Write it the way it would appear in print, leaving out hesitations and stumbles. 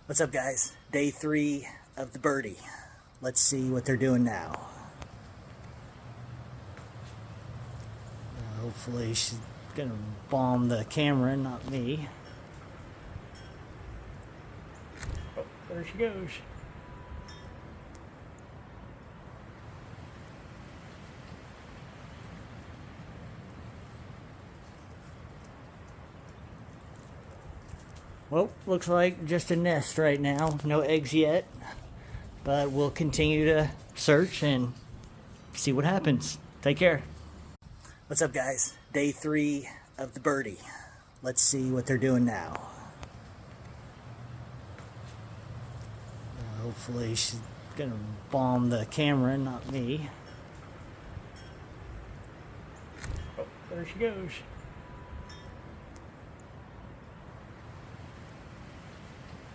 What's up, guys? Day 3 of the birdie. Let's see what they're doing now. Hopefully she's gonna bomb the camera, not me. Oh, there she goes. Well, looks like just a nest right now. No eggs yet, but we'll continue to search and see what happens. Take care. What's up, guys? Day 3 of the birdie. Let's see what they're doing now. Hopefully she's gonna bomb the camera, not me. Oh, there she goes.